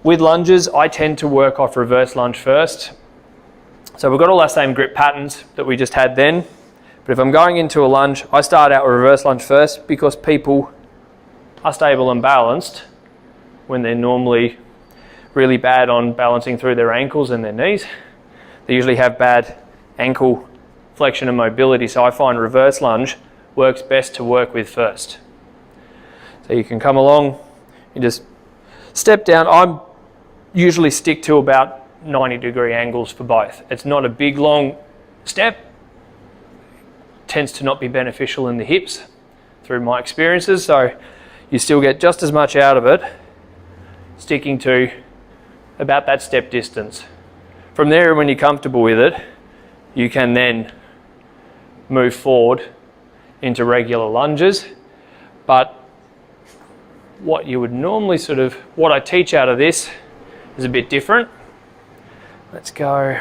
With lunges, I tend to work off reverse lunge first. So we've got all our same grip patterns that we just had then. But if I'm going into a lunge, I start out with reverse lunge first because people are stable and balanced when they're normally really bad on balancing through their ankles and their knees. They usually have bad ankle flexion and mobility, so I find reverse lunge works best to work with first. So you can come along, you just step down. I usually stick to about 90-degree angles for both. It's not a big long step. It tends to not be beneficial in the hips through my experiences, so you still get just as much out of it sticking to about that step distance. From there, when you're comfortable with it, you can then move forward into regular lunges. But what you would normally what I teach out of this is a bit different. Let's go.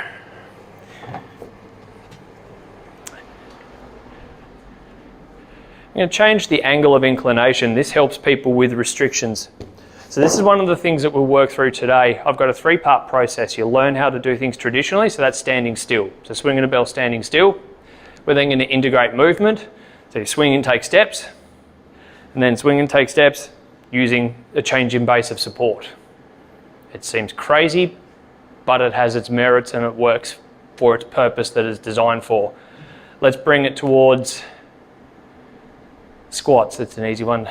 I'm going to change the angle of inclination. This helps people with restrictions. So this is one of the things that we'll work through today. I've got a 3-part process. You'll learn how to do things traditionally, so that's standing still. So swinging a bell, standing still. We're then going to integrate movement. So you swing and take steps, and then swing and take steps using a change in base of support. It seems crazy, but it has its merits and it works for its purpose that it's designed for. Let's bring it towards squats. That's an easy one.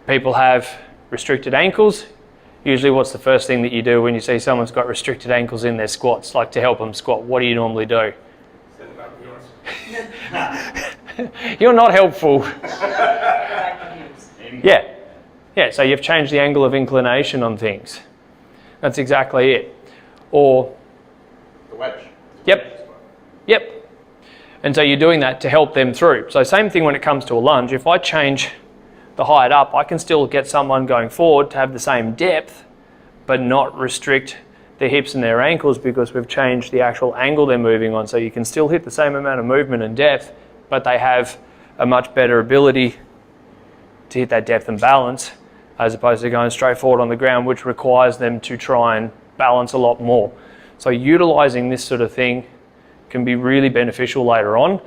People have restricted ankles. Usually what's the first thing that you do when you see someone's got restricted ankles in their squats? Like, to help them squat, what do you normally do? Send them up yours. You're not helpful. Yeah, so you've changed the angle of inclination on things. That's exactly it. Or the wedge. Yep. And so you're doing that to help them through. So same thing when it comes to a lunge. If I change the height up, I can still get someone going forward to have the same depth, but not restrict their hips and their ankles because we've changed the actual angle they're moving on. So you can still hit the same amount of movement and depth, but they have a much better ability to hit that depth and balance, as opposed to going straight forward on the ground, which requires them to try and balance a lot more. So utilizing this sort of thing can be really beneficial later on.